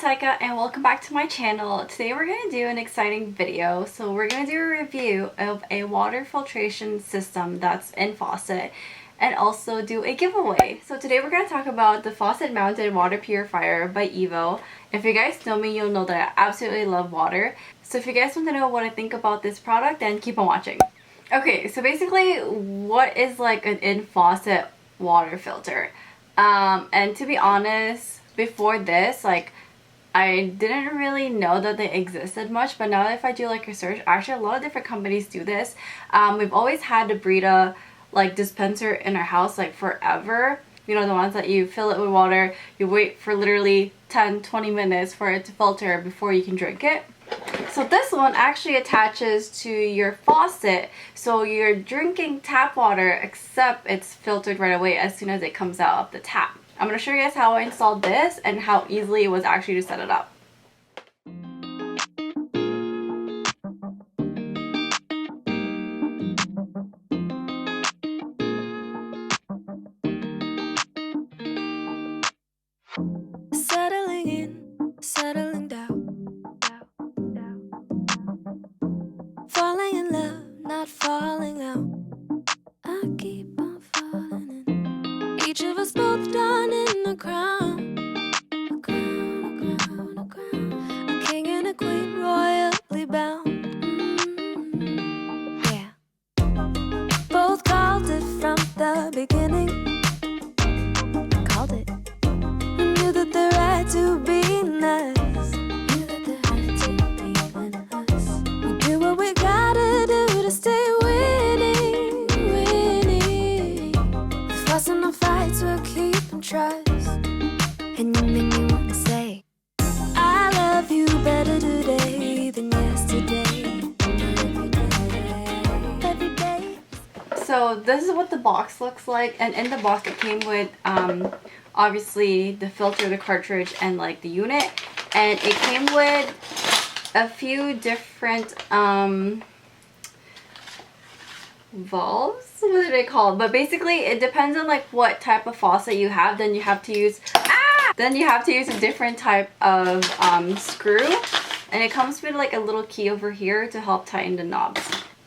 Taika and welcome back to my channel. Today we're going to do an exciting video. So we're going to do a review of a water filtration system that's in Faucet and also do a giveaway. So today we're going to talk about the Faucet mounted water purifier by IVO. If you guys know me, you'll know that I absolutely love water. So if you guys want to know what I think about this product, then keep on watching. Okay, so basically what is like an in-faucet water filter? And to be honest, before this, like, I didn't really know that they existed much, but now that if I do like research, actually a lot of different companies do this. We've always had the Brita like dispenser in our house like forever. You know, the ones that you fill it with water, you wait for literally 10-20 minutes for it to filter before you can drink it. So this one actually attaches to your faucet, so you're drinking tap water except it's filtered right away as soon as it comes out of the tap. I'm going to show you guys how I installed this and how easily it was actually to set it up. Settling in, settling down, falling in love, not falling out. I keep on falling in. Each of us both done in a crown, a crown, a crown, a crown. A king and a queen royally bound. Yeah. Both called it from the beginning. Called it. We knew that the right to be in us. Knew that the right to be in us. We do what we gotta do to stay winning, winning. With fuss and no fights, we'll keep and trust. And you make me wanna say, I love you better today than yesterday. Every day. So this is what the box looks like, and in the box it came with obviously the filter, the cartridge, and like the unit, and it came with a few different valves. What are they called? But basically it depends on like what type of faucet you have, then you have to use a different type of screw, and it comes with like a little key over here to help tighten the knobs.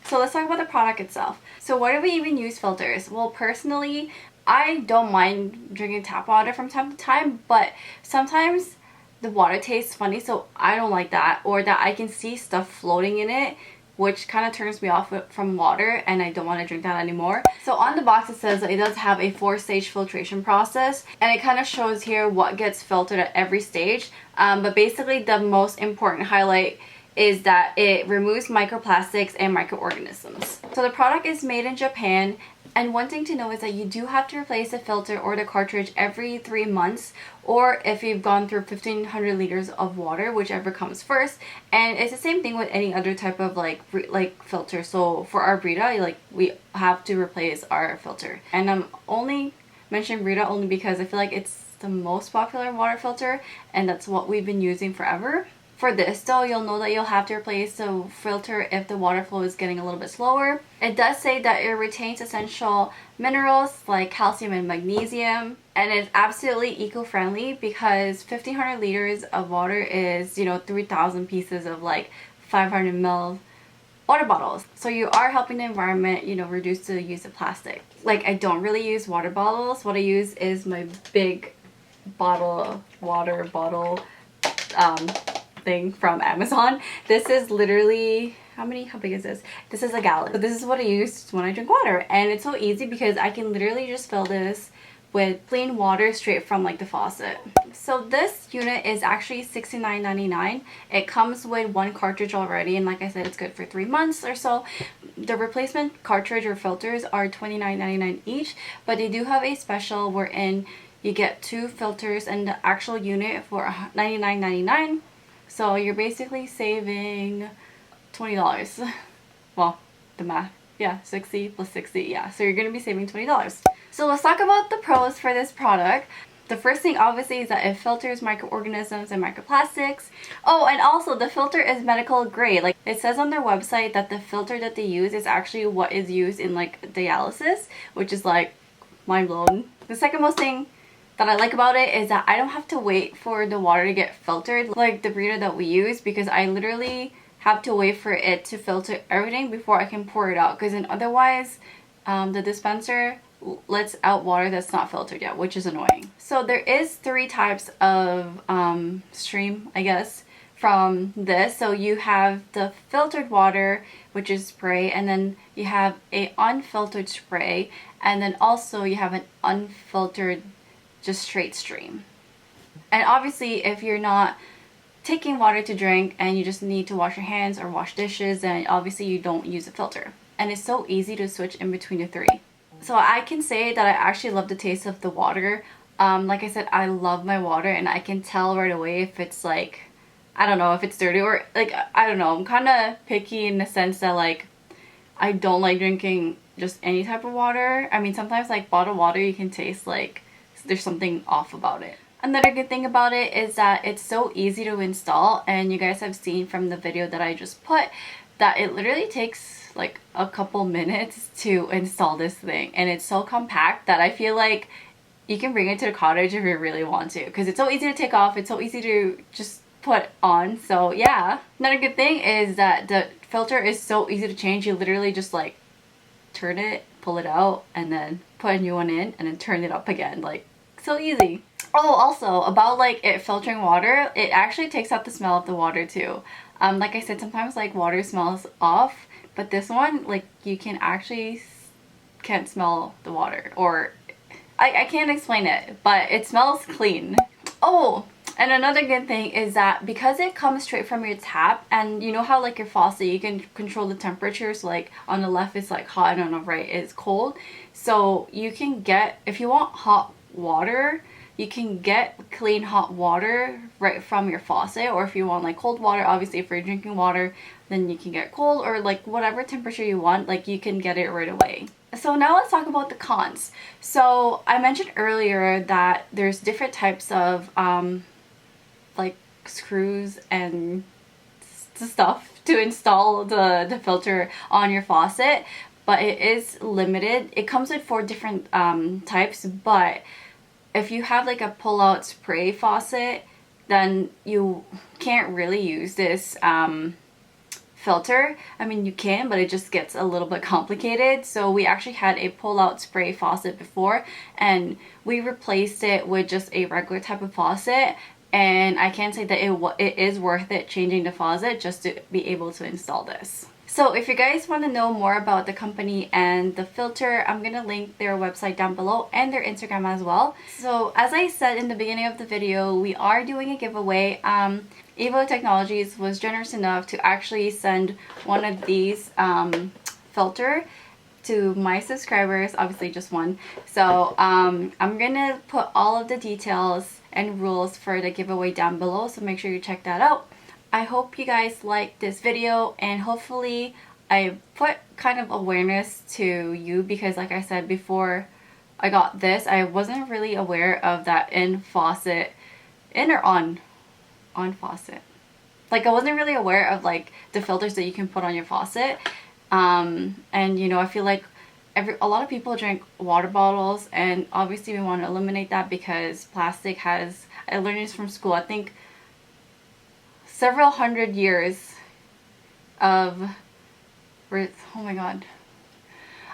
So let's talk about the product itself. So why do we even use filters? Well, personally, I don't mind drinking tap water from time to time, but sometimes the water tastes funny, so I don't like that, or that I can see stuff floating in it, which kind of turns me off from water, and I don't want to drink that anymore. So on the box it says that it does have a 4-stage filtration process, and it kind of shows here what gets filtered at every stage. But basically the most important highlight is that it removes microplastics and microorganisms. So the product is made in Japan, and one thing to know is that you do have to replace the filter or the cartridge every 3 months, or if you've gone through 1500 liters of water, whichever comes first. And it's the same thing with any other type of like filter. So for our Brita, like, we have to replace our filter. And I'm only mentioning Brita only because I feel like it's the most popular water filter, and that's what we've been using forever. For this though, you'll know that you'll have to replace the filter if the water flow is getting a little bit slower. It does say that it retains essential minerals like calcium and magnesium, and it's absolutely eco-friendly because 1500 liters of water is, you know, 3000 pieces of like 500 ml water bottles. So you are helping the environment, you know, reduce the use of plastic. Like, I don't really use water bottles. What I use is my big water bottle thing from Amazon. This is literally, how big is this? This is a gallon. So this is what I use when I drink water, and it's so easy because I can literally just fill this with clean water straight from like the faucet. So this unit is actually $69.99. It comes with one cartridge already, and like I said, it's good for 3 months or so. The replacement cartridge or filters are $29.99 each, but they do have a special wherein you get 2 filters and the actual unit for $99.99. So you're basically saving $20. Well, the math. Yeah, 60 plus 60. Yeah, so you're going to be saving $20. So let's talk about the pros for this product. The first thing obviously is that it filters microorganisms and microplastics. Oh, and also the filter is medical grade. Like, it says on their website that the filter that they use is actually what is used in like dialysis, which is like mind blown. The second most thing that I like about it is that I don't have to wait for the water to get filtered like the breeder that we use, because I literally have to wait for it to filter everything before I can pour it out, because then otherwise the dispenser lets out water that's not filtered yet, which is annoying. So there is 3 types of stream, I guess, from this. So you have the filtered water, which is spray, and then you have a unfiltered spray, and then also you have an unfiltered just straight stream. And obviously if you're not taking water to drink and you just need to wash your hands or wash dishes, then obviously you don't use a filter. And it's so easy to switch in between the 3. So I can say that I actually love the taste of the water. Like I said, I love my water, and I can tell right away if it's like, I don't know, if it's dirty, or like, I don't know, I'm kind of picky in the sense that like I don't like drinking just any type of water. I mean, sometimes like bottled water, you can taste like there's something off about it. Another good thing about it is that it's so easy to install, and you guys have seen from the video that I just put that it literally takes like a couple minutes to install this thing, and it's so compact that I feel like you can bring it to the cottage if you really want to, because it's so easy to take off, it's so easy to just put on. So yeah. Another good thing is that the filter is so easy to change. You literally just like turn it, pull it out, and then put a new one in, and then turn it up again. Like, so easy. Oh, also about like it filtering water, it actually takes out the smell of the water too. Like I said, sometimes like water smells off, but this one, like, you can actually can't smell the water, or I can't explain it, but it smells clean. Oh, and another good thing is that because it comes straight from your tap, and you know how like your faucet, you can control the temperature, so like on the left it's like hot and on the right it's cold. So you can get, if you want hot water, you can get clean hot water right from your faucet, or if you want like cold water, obviously if you're drinking water, then you can get cold, or like whatever temperature you want, like you can get it right away. So now let's talk about the cons. So I mentioned earlier that there's different types of like screws and stuff to install the filter on your faucet, but it is limited. It comes with 4 different types, but if you have like a pull-out spray faucet, then you can't really use this filter. I mean, you can, but it just gets a little bit complicated. So we actually had a pull-out spray faucet before, and we replaced it with just a regular type of faucet, and I can say that it is worth it changing the faucet just to be able to install this. So if you guys want to know more about the company and the filter, I'm going to link their website down below and their Instagram as well. So as I said in the beginning of the video, we are doing a giveaway. IVO Technologies was generous enough to actually send one of these filter to my subscribers, obviously just one. So I'm going to put all of the details and rules for the giveaway down below, so make sure you check that out. I hope you guys liked this video, and hopefully I put kind of awareness to you, because like I said before I got this, I wasn't really aware of that on faucet. Like I wasn't really aware of like the filters that you can put on your faucet. And you know, I feel like a lot of people drink water bottles, and obviously we want to eliminate that because plastic has, I learned this from school, I think several hundred years of, oh my god,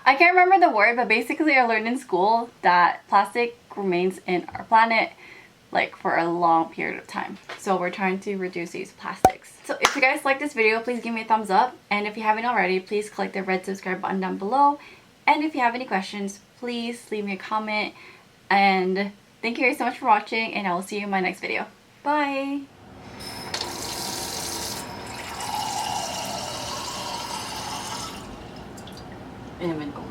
I can't remember the word, but basically I learned in school that plastic remains in our planet like for a long period of time. So we're trying to reduce these plastics. So if you guys like this video, please give me a thumbs up, and if you haven't already, please click the red subscribe button down below, and if you have any questions, please leave me a comment. And thank you guys so much for watching, and I will see you in my next video. Bye! Inumin ko.